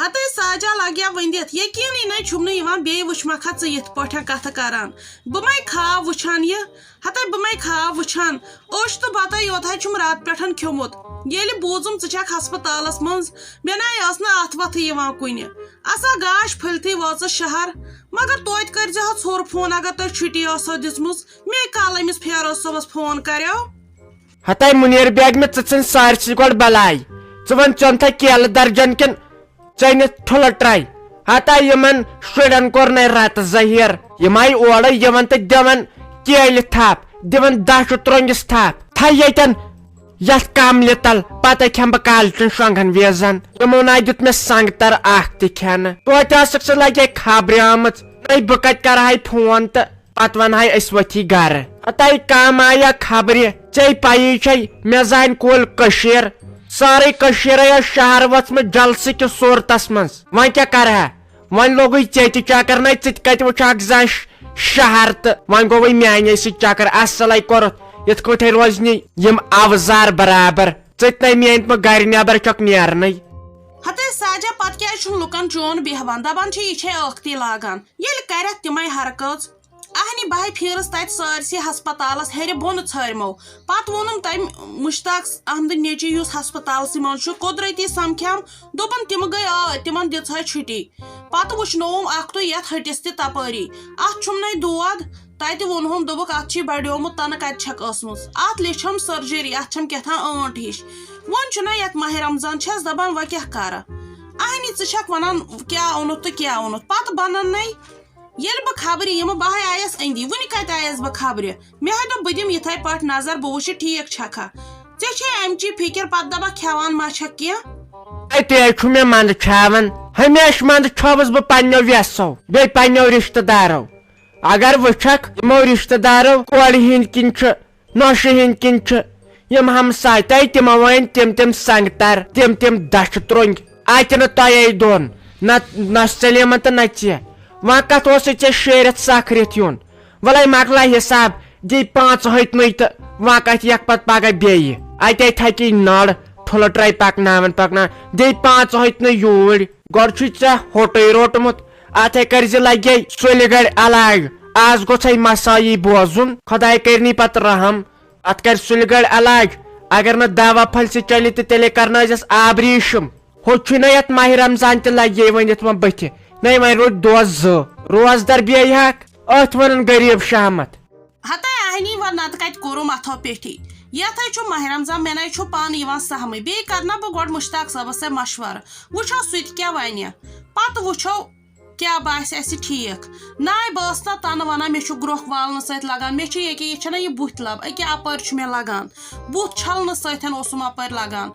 ہتے ساجا لگیا ونِتھ یقینی نہ چھُم نہٕ یِوان بیٚیہِ وٕچھمکھا ژٕ یِتھ پٲٹھۍ کتھٕ کران بہٕ مے خواب وٕچھان یہِ ہتے بہٕ مے خواب وٕچھان اوٚش تہٕ بتہٕ یوتھے چھُم رات پٮ۪ٹھ کھیوٚمُت ییٚلہِ بوٗزُم ژٕ چھکھ ہسپتالس منٛز مےٚ ناے ٲس نہٕ اتھ وتھٕ یِوان کُنہِ اسا گاش پھٔلتھٕے وٲژٕس شہر مگر توتہِ کٔرۍزِہو ژھوٚر فون اگر تۄہہِ چھُٹی ٲسو دِژمٕژ مے کال أمِس فیروز صٲبس فون کریو ہتے منیر بیگ میں ژھن سارسی گۄڈٕ بلاے ژٕ ون ژۄنتھا کیلہٕ درجن کِن ژٔنِتھ ٹھُلہٕ ٹرٛاے ہتا یِمن شُرٮ۪ن کوٚر نَے رتہٕ ظہیٖر یِم آیہِ اورٕ یِوان تہٕ دِوان کیلہِ تھپھ دِوان دَچھِ ترٛوٚنٛگِس تھپھ تھے ییٚتٮ۪ن یتھ کملہِ تل پتہٕ کھٮ۪مہٕ بہٕ کالچن شۄنٛگن وِزن یِمو ناے دیُت مےٚ سنگتر اکھ تہِ کھٮ۪نہٕ توتہِ ٲسٕکھ ژٕ لگے خبرِ آمٕژ نَے بہٕ کتہِ کرہاے فون تہٕ پتہٕ ونہاے أسۍ ؤتھی گرٕ ہتے کم آیا خبرِ ژےٚ پیی چھے مےٚ زانہِ کُل کٔشیٖر سارے کٔشیٖرے ٲس شہر ؤژمٕژ جلسہٕ کِس صوٗرتس منٛز وۄنۍ کیٛاہ کرٕہا وۄنۍ لوگُے ژےٚ تہِ چکر نَے ژٕ تہِ کتہِ وٕچھکھ زانٛہہ شہر تہٕ وۄنۍ گوٚوٕے میانے سۭتۍ چکر اصلے کوٚرُتھ یِتھ کٲٹھۍ روزنی یِم اوزار برابر ژٕ تہِ نَے میٲنۍ پٲٹھۍ گرِ نٮ۪بر چھکھ نیرنٕے ہتے ساجا پتہٕ کیٛازِ چھُنہٕ لُکن چون بیہوان دپان چھِ یہِ چھے ٲکھتی لاگان ییٚلہِ کرٮ۪کھ تِمے حرکٲژ اہنہِ بہے پھیرس تتہِ سٲرسٕے ہسپتالس ہیرِ بۄنہٕ ژھٲرمو پتہٕ ووٚنُم تمہِ مشتاق احمدٕ نیٚچی یُس ہسپتالسٕے منٛز چھُ قۄدرتی سمکھیم دوٚپُن تِم گٔے تِمن دِژہے چھُٹی پتہٕ وٕچھنووُم اکھ تُے یتھ ہٹِس تہِ تپٲری اتھ چھُم نَے دود تتہِ ووٚنہوم دوٚپُکھ اتھ چھُے بڑیومُت تنہٕ کتہِ چھکھ ٲسمٕژ اتھ لیچھم سرجری اتھ چھم کیٛاتھام ٲنٹ ہِش وۄنۍ چھُنہ یتھ ماہِ رمضان چھس دپان وۄنۍ کیٛاہ کرٕ اہنہِ ژٕ چھکھ ونان کیٛاہ اوٚنُتھ تہٕ کیٛاہ اوٚنُتھ پتہٕ بنن نَے ییٚلہِ بہٕ خبرِ یِمہٕ بہٕ ہے آیس أنٛدی وُنہِ کتہِ آیس بہٕ خبرِ مےٚ ہے دوٚپ بہٕ دِمہٕ یِتھے پٲٹھۍ نظر بہٕ وٕچھِ ٹھیٖک چھکھا ژےٚ چھے امچی فِکر پتہٕ دپکھ کھٮ۪وان ما چھکھ کینٛہہ تے چھُ مےٚ منٛدٕ چھاوان ہمیشہٕ منٛدٕ چھوُس بہٕ پننیو ویسو بیٚیہِ پننیو رشتہٕ دارو اگر وٕچھکھ یِمو رشتہٕ دارو کورِ ہٕنٛدۍ کِنۍ چھُ نۄشہِ ہٕنٛدۍ کِنۍ چھُ یِم ہمساے تۄہہِ تِمو ؤنۍ تِم سنگتر تِم دچھِ ترٛوٚنٛگۍ اتہِ نہٕ تۄہے دۄن نہ سلیمن تہٕ نہ ژےٚ وۄنۍ کتھ اوسُے ژےٚ شیرِتھ سکھرِتھ یُن وَلے مۄکلاے حساب دی 5 ہتنٕے تہٕ وۄنۍ کتھ یکھ پتہٕ پگہہ بیٚیہِ اتے تھکی نر ٹھُلہٕ ٹرٛاے پکناون دی 5 ہتنٕے یوٗرۍ گۄڈٕ چھُے ژےٚ ہوٹٕے روٹمُت اتھے کرزِ لگے سُلہِ گڑِ علاج آز گوٚژھے مسایی بوزُن خۄداے کرنی پتہٕ رحم اتھ کر سُلہِ گڑِ علاج اگر نہٕ دوا پھلہِ چلہِ تہٕ تیٚلے کرنٲیزٮ۪س آبریٖشم ہُہ چھُنہ یتھ ماہِ رمضان تہِ لگے ؤنِتھ وۄنۍ بٕتھِ نَے وۄنۍ روٗدۍ دۄہ 2 روزدر بیٚیہِ ہکھ أتھۍ ونان غریٖب شہمت ہتے اہنی وۄنۍ نتہٕ کتہِ کوٚرُم اتھو پیٹھی یتھے چھُ ماہِ رمضان مےٚ نَے چھُ پانہٕ یِوان سہمٕے بیٚیہِ کرنا بہٕ گۄڈٕ مشتاق صٲبس سۭتۍ مشورٕ وٕچھو سُہ تہِ کیٛاہ ونہِ پتہٕ وٕچھو کیٛاہ باسہِ اسہِ ٹھیٖک ناے بہٕ ٲسٕس نہ تنہٕ ونان مےٚ چھُ گرٛوکھ والنہٕ سۭتۍ لگان مےٚ چھِ ییٚکیٛاہ یہِ چھنہ یہِ بُتھِ لب أکیٛاہ اپٲرۍ چھُ مےٚ لگان بُتھ چھلنہٕ سۭتۍ اوسُم اپٲرۍ لگان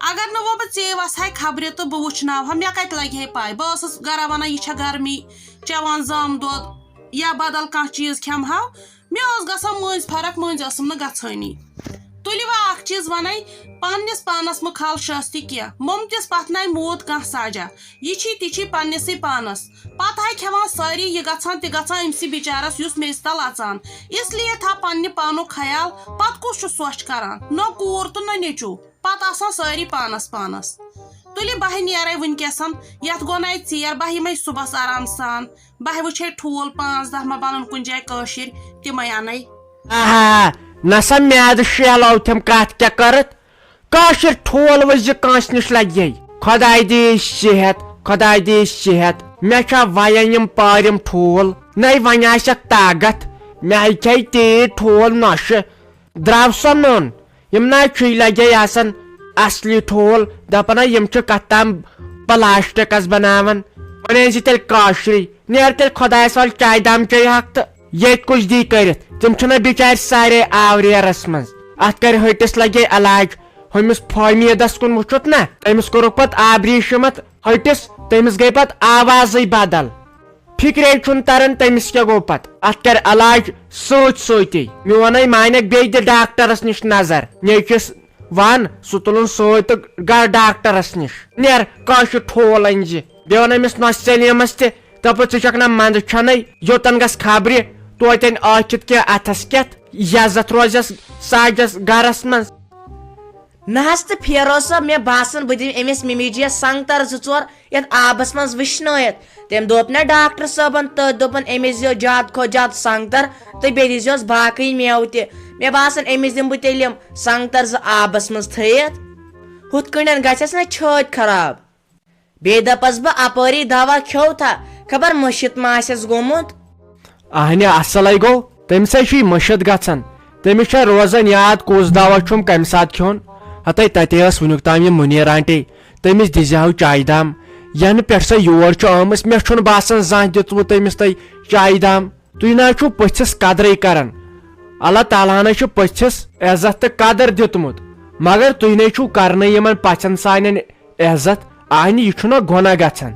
اگر نہٕ وۄنۍ بہٕ ژےٚ وسہے خبرِ تہٕ بہٕ وٕچھناوہا مےٚ کتہِ لگہِ ہے پاے بہٕ ٲسٕس گرا ونان یہِ چھےٚ گرمی چٮ۪وان زامہٕ دۄد یا بدل کانٛہہ چیٖز کھٮ۪مہو مےٚ ٲس گژھان مٔنٛزۍ فرق مٔنٛزۍ ٲسٕم نہٕ گژھٲنی تُلہِ وۄنۍ اکھ چیٖز ونَے پننِس پانس مُخال شٲستی کینٛہہ موٚمتِس پتھناے موٗد کانٛہہ ساجا یہِ چھی تہِ چھی پننِسٕے پانس پتہٕ ہاے کھٮ۪وان سٲری یہِ گژھان تہِ گژھان أمسٕے بِچارس یُس میٚژِ تل اژان اسلیے تھاو پننہِ پانُک خیال پتہٕ کُس چھُ سۄچھ کران نہ کوٗر تہٕ نہ نیٚچوٗ پتہٕ آسان سٲری پانس پانس تُلہِ بہٕ نیرے وٕنکیٚسن یتھ گوٚو نَے ژیر بہٕ یِمے صُبحس آرام سان بہٕ وٕچھے ٹھوٗل 5-10 ما بنن کُنہِ جایہِ کٲشِر تِمے انے نسا میادٕ شیلوتھم کتھ کیٛاہ کٔرٕتھ کٲشِر ٹھوٗل ؤزِ کٲنٛسہِ نِش لگے خۄداے دِیِس صحت خۄداے دِیِس صحت مےٚ چھا وین یِم پٲرِم ٹھوٗل نَے وۄنۍ آسٮ۪کھ طاقت مےٚ ہے کھے تیٖتۍ ٹھوٗل نۄشہِ درٛاو سۄ نوٚن یِم نا چھُے لگے آسان اصلی ٹھوٗل دپان یِم چھِ کتھ تام پلاسٹکس بناوان وۄنۍ أنۍ زِ تیٚلہِ کٲشرٕے نیر تیٚلہِ خۄدایس وال چاے دام چیٚیہکھ تہٕ ییٚتہِ کُس دی کٔرِتھ تِم چھِنہ بِچارِ سارے آوریرس منٛز اتھ کر ہٹِس لگے علاج ہُمِس فٲمیٖدس کُن وٕچھُتھ نا تٔمِس کوٚرُکھ پتہٕ آبریٖشم اتھ ہٹِس تٔمِس گٔے پتہٕ آوازٕے بدل فِکرے چھُنہٕ تران تٔمِس کیٛاہ گوٚو پتہٕ اتھ کر علاج سۭتۍ سۭتی میونے مانیکھ بیٚیہِ دِ ڈاکٹرس نِش نظر نیٚچوِس ون سُہ تُلُن سۭتۍ تہٕ گر ڈاکٹرس نِش نیر کٲشُر ٹھوٗل أنۍ زِ بیٚیہِ ووٚن أمِس نۄشہِ سلیمس تہِ دپُس ژٕ چھکھ نا منٛدٕ چھنٕے یوٚتن گژھ خبرِ توتہِ ٲکھِتھ کینٛہہ اتھس کٮ۪تھ عزت روزٮ۪س ساجس گرس منٛز نہس تو پھیرو صٲب مےٚ باسان بہٕ دِمہٕ أمِس مِمی جِیَس سنٛگتر 2-4 یتھ آبس منٛز وٕشنٲیِتھ تٔمۍ دوٚپ نا ڈاکٹر صٲبن تٔتھۍ دوٚپُن أمِس دِیو زیادٕ کھۄتہٕ زیادٕ سنٛگتر تہٕ بیٚیہِ دِزیوس باقٕے میوٕ تہِ مےٚ باسان أمِس دِمہٕ بہٕ تیٚلہِ یِم سنٛگتر 2 آبس منٛز تھٲیِتھ ہُتھ کٔنۍ گژھٮ۪س نا چھٲتۍ خراب بیٚیہِ دپس بہٕ اپٲری دوا کھیوتھا خبر مٔشِت ما آسٮ۪س گوٚمُت اہنہِ اصلے گوٚو تٔمِس ہے چھُے مٔشِت گژھان تٔمِس چھا روزان یاد کُس دوا چھُم کمہِ ساتہٕ کھیوٚن ہتے تتے ٲس وُنیُک تام یہِ مُنیٖر آنٹی تٔمِس دِزِہو چایہِ دام ینہٕ پٮ۪ٹھ سۄ یور چھُ آمٕژ مےٚ چھُنہٕ باسان زانٛہہ دِژوٕ تٔمِس تۄہہِ چایہِ دام تُہۍ نہ چھُو پٔژھِس قدرے کران اللہ تعالیٰ ہنے چھُ پٔژھِس عزت تہٕ قدر دِیُتمُت مگر تُہۍ نے چھُو کرنٕے یِمن پژھٮ۪ن سانٮ۪ن عزت اہنہِ یہِ چھُنہ گۄناہ گژھان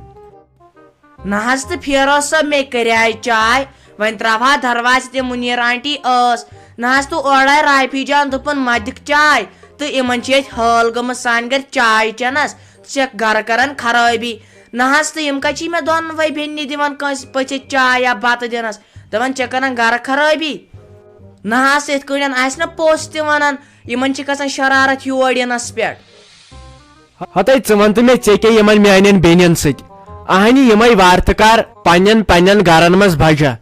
نہ حظ تہٕ پھیرو صٲب مےٚ کریاے چاے وۄنۍ تراوہا درواز تہِ مُنیٖر آنٹی ٲس نہ حظ تہٕ اورے رافی جان دوٚپُن ما دِکھ چاے تہٕ یِمن چھِ ییٚتہِ حٲل گٔمٕژ سانہِ گرِ چاے چٮ۪نس ژٕ چھکھ گرٕ کران خرٲبی نہ حظ تہٕ یِم کتہِ چھِ مےٚ دۄنوے بیٚنہِ دِوان کٲنٛسہِ پٔژھِس چاے یا بتہٕ دِنس دپان ژےٚ کران گرٕ خرٲبی نہ حظ یِتھ کٲٹھۍ آسہِ نہ پوٚژھ تہِ ونان یِمن چھِ گژھان شرارت یور یِنس پٮ۪ٹھ ہتے ژٕ ون تہٕ مےٚ ژےٚ کیٛاہ یِمن میانٮ۪ن بیٚنٮ۪ن سۭتۍ اہنہِ یِمے وارتہٕ پننٮ۪ن گرن منٛز بجا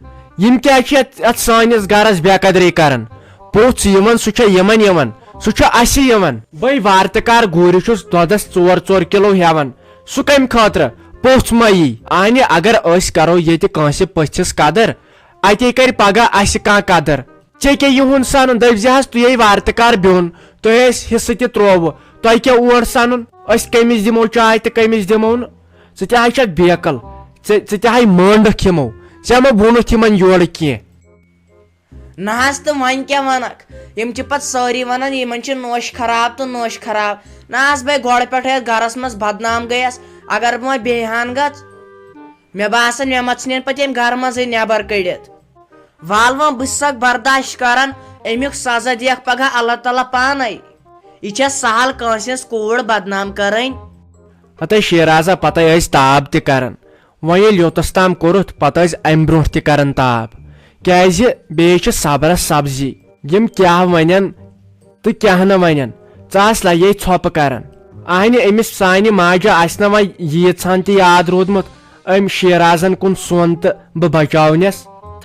یِم کیٛاہ چھِ یتھ سٲنِس گرس بے قدری کران پوٚژھ یِوان سُہ چھا یِمن یِوان سُہ چھُ اسہِ یِوان بے وارتہٕ گوٗرِ چھُس دۄدس 4 کِلو ہٮ۪وان سُہ کمہِ خٲطرٕ پوٚژھ ما یی اہنہِ اگر أسۍ کرو ییٚتہِ کٲنٛسہِ پٔژھِس قدر اتے کرِ پگاہ اسہِ کانٛہہ قدر ژےٚ کیٛاہ یِہُنٛد سنُن دٔپزِ حظ تُہۍ وارتہٕ بِہُن تۄہہِ ٲسۍ حصہٕ تہِ ترووٕ تۄہہِ کیٛاہ اور سنُن أسۍ کٔمِس دِمو چاے تہٕ کٔمِس دِمو نہٕ ژٕ تہِ حظ چھکھ بیکل ژٕ تہِ ہاے مٲنڈکھ یِمو ژےٚ ما ووٚنُتھ یِمن یورٕ کینٛہہ نہ حظ تہٕ وۄنۍ کیٛاہ ونکھ یِم چھِ پتہٕ سٲری ونان یِمن چھِ نوش خراب تہٕ نوش خراب نہ حظ بے گۄڈٕ پٮ۪ٹھے یتھ گرس منٛز بدنام گٔیس اگر بہٕ وۄنۍ بیٚیہِ ہن گژھ مےٚ باسان مےٚ ما ژھٕنن پتہٕ ییٚمہِ گرٕ منٛزٕے نٮ۪بر کٔڑِتھ وال وۄنۍ بہٕ چھسکھ برداشت کران امیُک سزا دِیکھ پگاہ اللہ تعالیٰ پانے یہِ چھےٚ سہل کٲنٛسہِ ہٕنٛز کوٗر بدنام کرٕنۍ ہتے شیرازا پتہٕ ٲسۍ تاب تہِ کران وۄنۍ ییٚلہِ یوٚتس تام کوٚرُتھ پتہٕ ٲسۍ امہِ برونٛٹھ تہِ کران تاب کیٛازِ بیٚیہِ چھِ صبرس سبزی یِم کیٛاہ ونن تہٕ کیٛاہ نہٕ ونن ژٕ حظ لگے ژھۄپہٕ کران اہنہِ أمِس سانہِ ماجہِ آسہِ نہ وۄنۍ ییٖژہن تہِ یاد روٗدمُت أمۍ شیرازن کُن سۄن تہٕ بہٕ بچاونس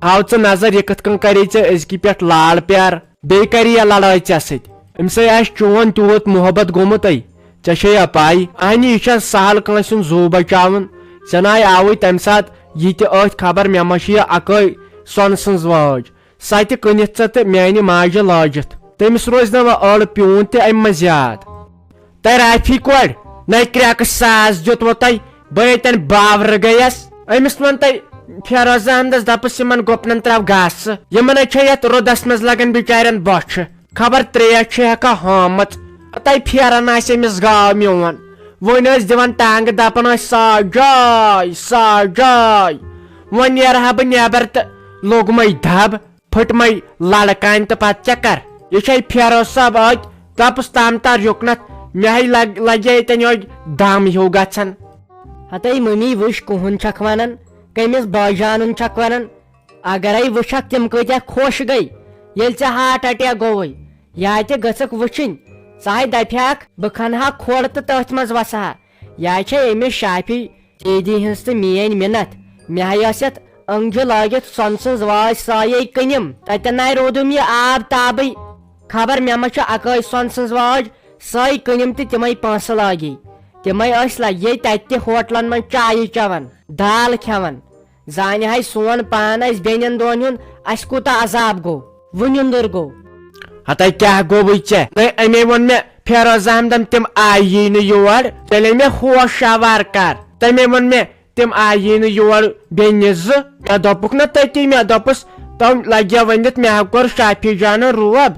تھاو ژٕ نظر یہِ کِتھ کٔنۍ کرے ژےٚ أزکہِ پٮ۪ٹھ لال پیار بیٚیہِ کرِ یہِ لڑٲے ژےٚ سۭتۍ أمۍ سۭتۍ آسہِ چون تیوٗت محبت گوٚمُتے ژےٚ چھے یا پاے اہنہِ یہِ چھا سہل کٲنٛسہِ ہُنٛد زوٗ بچاوُن ژےٚ ناے آوٕے تمہِ ساتہٕ یہِ تہِ ٲتھۍ خبر مےٚ ما چھِ یہِ اکٲے سۄنہٕ سٕنٛز وٲج سۄ تہِ کٕنِتھ ژٕ تہٕ میانہِ ماجہِ لٲجِتھ تٔمِس روزِ نہٕ وۄنۍ أڑ پیوٗنٛت تہِ امہِ منٛز یاد تۄہہِ رافی کورِ نَے کرٛٮ۪کہٕ ساس دیُتوٕ تۄہہِ بہٕ ییٚتٮ۪ن باورٕ گٔیس أمِس ووٚن تۄہہِ فیروز احمدس دپُس یِمن گُپنن تراو گاسہٕ یِمن چھےٚ یتھ رُدس منٛز لگان بِچارٮ۪ن بۄچھِ خبر تریش چھِ ہٮ۪کان ہٲمٕژ تۄہہِ پھیران آسہِ أمِس گاو میون وۄنۍ ٲسۍ دِوان ٹانگہٕ دپان ٲسۍ ساجاے وۄنۍ نیرہا بہٕ نٮ۪بر تہٕ لوٚگمے دب پھٕٹمے لڑکانہِ تہٕ پتہٕ کیٛاہ کر یہِ چھے فیروز صٲب ٲتۍ دپُس تام تار یُکنتھ مےٚ ہے لگے ییٚتٮ۪ن یہوے دم ہیوٗ گژھان ہتے ممی وٕچھ کُہُن چھکھ ونان کٔمِس بٲجانُن چھکھ ونان اگرے وٕچھکھ تِم کۭتیاہ خۄش گٔے ییٚلہِ ژےٚ ہارٹ اٹیک گوٚوُے یا تہِ گٔژھکھ وٕچھِنۍ ژٕ دپہاکھ بہٕ کھنہا کھۄڑ تہٕ تٔتھۍ منٛز وسہا یا چھے أمِس شافی دیدی ہٕنٛز تہٕ میٲنۍ مِنت مےٚ ہے ٲس یتھ أنٛگجہِ لٲگِتھ سۄنہٕ سٕنٛز واج سایے کٕنِم تتٮ۪ن ناے روٗدُم یہِ آب تابٕے خبر مےٚ ما چھِ اکٲے سۄنہٕ سٕنٛز واج سۄے کٕنِم تہٕ تِمے پونٛسہٕ لاگے تِمے ٲسۍ لگے تتہِ تہِ ہوٹلن منٛز چایہِ چٮ۪وان دال کھٮ۪وان زانہِ ہے سون پان اسہِ بیٚنٮ۪ن دۄن ہُنٛد اسہِ کوٗتاہ عذاب گوٚو وُنِنٛدُر گوٚو ہتے کیٛاہ گوٚوُے ژےٚ نَے اَمے ووٚن مےٚ فیروز احمدن تِم آیی نہٕ یور تیٚلے مےٚ ہوش آوار کر تمے ووٚن مےٚ تِم آیی نہٕ یور بیٚنہِ 2 مےٚ دوٚپُکھ نہ تٔتی مےٚ دوٚپُس تِم لگیا ؤنِتھ مےٚ کوٚر شافی جانن روب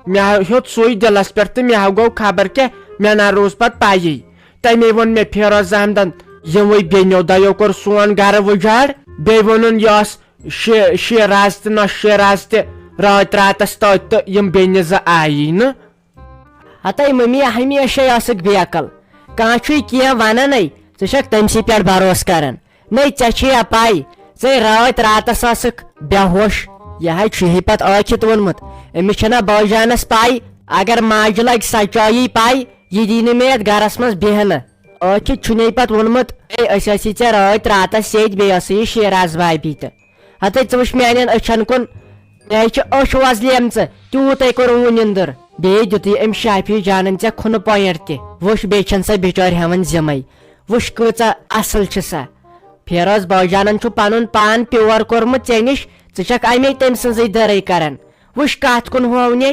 مےٚ ہیوٚت سُے دِلس پٮ۪ٹھ تہٕ مےٚ گوٚو خبر کیٛاہ مےٚ نہ روٗز پتہٕ پایی تمے ووٚن مےٚ فیروز احمدن یِموے بیٚنیو دۄیو کوٚر سون گرٕ وُجاڑ بیٚیہِ ووٚنُن یہِ ٲس شیراز تہٕ نہ شیراز تہِ راتھ راتس تٔتۍ تہٕ یِم بیٚنہِ 2 آیی نہٕ ہتے ممی ہمیشے ٲسٕکھ بیکل کانٛہہ چھُے کینٛہہ ونانے ژٕ چھکھ تٔمسٕے پٮ۪ٹھ بروسہٕ کران نَے ژےٚ چھے یا پاے ژے راتھ راتس ٲسٕکھ بے ہوش یہِ ہے چھُے پتہٕ ٲکھِتھ ووٚنمُت أمِس چھنا بٲجانس پاے اگر ماجہِ لگہِ سچایی پاے یہ دی نہٕ مےٚ یتھ گرس منٛز بیہنہٕ أتھۍ چھِ چھُنے پتہٕ ووٚنمُت ہے أسۍ ٲسی ژےٚ راتھ راتس سیٚدۍ بیٚیہِ ٲسٕے یہِ شیراز بھابی تہٕ ہتے ژٕ وٕچھ میانٮ۪ن أچھن کُن مےٚ چھِ أچھ وۄزلیمژٕ تیوٗتاے کوٚرُم وۄنۍ نِندٕر بیٚیہِ دِتُے أمۍ شافی جانن ژےٚ کھُنہٕ پۄیِنٹ تہِ وٕچھ بیٚیہِ چھنہٕ سۄ بِچٲرۍ ہٮ۪وان زِمٕے وٕچھ کۭژاہ اصٕل چھِ سۄ فیروز باجانن چھُ پنُن پان پیور کوٚرمُت ژےٚ نِش ژٕ چھکھ امے تٔمۍ سٕنٛزٕے دٔرٕے کران وٕچھ کتھ کُن ہوونے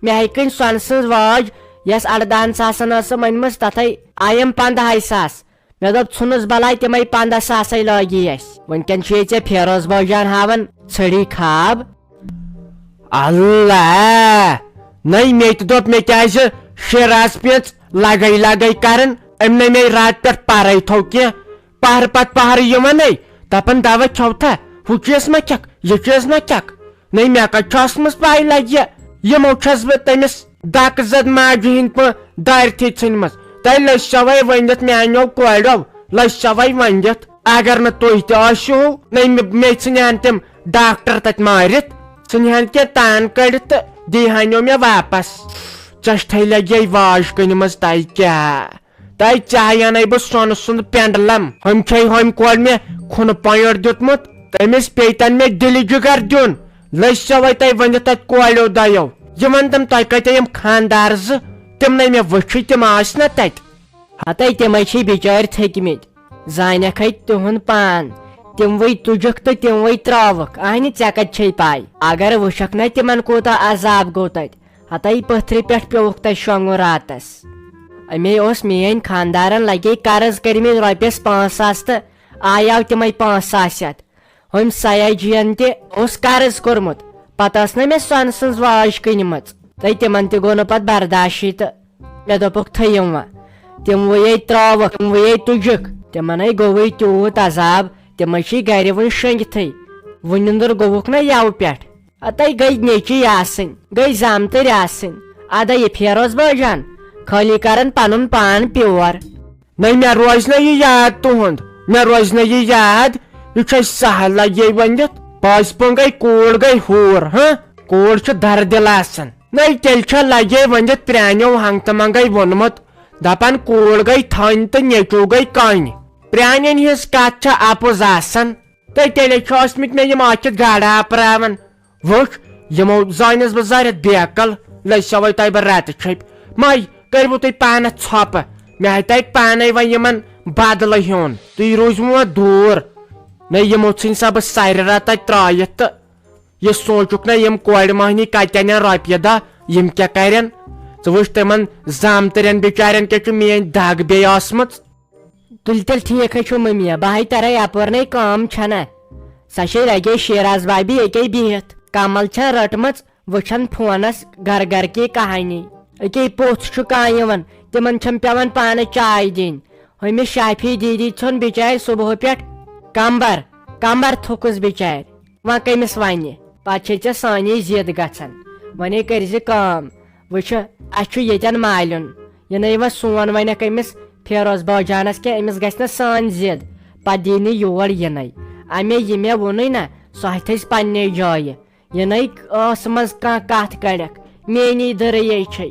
مےٚ ہیٚکہِ کٔنۍ سۄنہٕ سٕنٛز واج یۄس 18 ساسن ٲسٕم أنمٕژ تتھے آیم 15 ساس مےٚ دوٚپ ژھُنُس بلاے تِمے 15 ساسے لٲگی اَسہِ وٕنکٮ۪ن چھُے ژےٚ فیروز باجان ہاوان ژھٔڑی خواب اللہ نئی مے تہِ دوٚپ مےٚ کیازِ شیراز پیٚژ لگے لگے کران أمۍ نے مے رات پٮ۪ٹھ پرے تھو کینٛہہ پہرٕ پتہٕ پہرٕ یِوانٕے دپان دوا کھیوتھا ہُہ چیٖز ما کھٮ۪کھ یہِ چیٖز ما کھٮ۪کھ نئی مےٚ کتہِ چھُ ٲسمٕژ پاے لگہِ یِمو چھس بہٕ تٔمِس دکہٕ زد ماجہِ ہٕنٛدۍ پٲٹھۍ دارتھٕے ژھٕنمٕژ تۄہہِ لٔسۍسوے ؤنِتھ میانیو کورٮ۪و لٔسۍسوے ؤنِتھ اگر نہٕ تُہۍ تہِ ٲسِو نئی مے ژھٕنہن تِم ڈاکٹر تتہِ مٲرِتھ ژھٕنہن کینٛہہ تان کٔڑِتھ تہٕ دیٖہنیو مےٚ واپس چشٹھے لگے واج کٕنمٕژ تۄہہِ کیٛاہ تۄہہِ چاہینے بہٕ سۄنہٕ سُنٛد پینڈلم ہُمۍ چھے ہُمۍ کورِ مےٚ کھُنہٕ پۄیِنٹ دیُتمُت تٔمِس پیٚیہِ تن مےٚ دِلہِ جِگر دیُن لٔسۍسوے تۄہہِ ؤنِتھ تتہِ کورٮ۪و دۄیو یہِ ونتم تۄہہِ کتہِ یِم خاندار زٕ تِمنے مےٚ وٕچھِ تِم ٲسۍ نا تتہِ ہتے تِمے چھِ بِچٲرۍ تھٔکمٕتۍ زانکھے تِہُنٛد پان تِموٕے تُجکھ تہٕ تِموٕے ترٛٲوُکھ اہنہِ ژےٚ کتہِ چھے پاے اگر وٕچھکھ نا تِمن کوٗتاہ عذاب گوٚو تتہِ ہتے پٔتھرِ پٮ۪ٹھ پیوٚوُکھ تتہِ شۄنٛگُن راتس امے اوس میٲنۍ خاندارن لگے قرض کٔرمٕتۍ رۄپیس 5 ساس تہٕ آیاو تِمے 5 ساس ہٮ۪تھ ہُمۍ سیاجِین تہِ اوس قرض کوٚرمُت پتہٕ ٲس نا مےٚ سۄنہٕ سٕنٛز واج کٕنمٕژ تہٕ تِمن تہِ گوٚو نہٕ پتہٕ برداشٕے تہٕ مےٚ دوٚپُکھ تھٲیِم وۄنۍ تِموٕے ترٛٲوُکھ تِموٕے تُجکھ تِمنے گوٚوُے تیوٗت عذاب تِمے چھِ گرِ وُنہِ شٔنگتھٕے وۄنۍ نِندٕر گوٚوُکھ نا یَوٕ پٮ۪ٹھ اتے گٔے نیچی آسٕنۍ گٔے زامتٕرۍ آسٕنۍ ادا یہِ فیروز باجان خٲلی کران پنُن پان پیور نئی مےٚ روزِ نہ یہِ یاد تُہُنٛد مےٚ روزِ نہ یہِ یاد یہِ چھُ اَسہِ سہل لگے ؤنِتھ پٲسۍ پٲنۍ گٔے کوٗر گٔے ہوٗر کوٗر چھِ دردِل آسان نئی تیٚلہِ چھا لگے ؤنِتھ پرٛانیو ہنگتہٕ منگے ووٚنمُت دپان کوٗر گٔے تھٔنۍ تہٕ نیچوٗ گٔے کٔنۍ پرٛانٮ۪ن ہِنٛز کتھ چھِ اپُز آسان تہٕ تیٚلے چھِ ٲسمٕتۍ مےٚ یِم ٲکھِتھ گاڈٕ آپراوان وٕچھ یِمو زٲنِس بہٕ زٲرِتھ بیکل لٔسۍسوے تۄہہِ بہٕ راتہٕ چھٔپۍ مے کٔرِو تُہۍ پانس ژھۄپہٕ مےٚ ہا تگہِ پانے وۄنۍ یِمن بدلہٕ ہیوٚن تُہۍ روٗزِو وۄنۍ دوٗر نہ یِمو ژھٕنۍ سا بہٕ سرِ راتھ تتہِ ترٲیِتھ تہٕ یہِ سوٗنچُکھ نا یِم کورِ مٔہنی کتہِ انن رۄپیہِ دہ یِم کیٛاہ کرن ژٕ وٕچھ تِمن زامتٕرٮ۪ن بِچارٮ۪ن کیٛاہ چھُ میٲنۍ دگ بیٚیہِ ٲسمٕژ تُلہِ تیٚلہِ ٹھیٖکھٕے چھُ مٔمیا بہٕ ہے ترے یپٲرۍ کٲم چھنا سۄ چھے لگے شیراز بھابی أکے بِہِتھ کمل چھےٚ رٔٹمٕژ وٕچھان فونس گر گر کی کہانی أکے پوٚژھ چھُ کانٛہہ یِوان تِمن چھم پیوان پانہٕ چاے دِنۍ ہُمِس شافی دیدی ژھُن بِچارِ صبحہٕ پٮ۪ٹھ کمبر تھوٚکُس بِچارِ وۄنۍ کٔمِس ونہِ پتہٕ چھے ژےٚ سٲنی ضد گژھان وۄنۍ کٔرزِ کٲم وٕچھِ اسہِ چھُ ییٚتٮ۪ن مالُن یِنَے وۄنۍ سون ونکھ أمِس فیروز باجانس کینٛہہ أمِس گژھِ نہٕ سٲنۍ ضد پتہٕ دی نہٕ یور یِنَے امے یہِ مےٚ ووٚنُے نہ سۄ تھٔیزِ پننہِ جایہِ یِنَے ٲسہٕ منٛز کانٛہہ کتھ کڑکھ میٲنی دٔرٕے چھے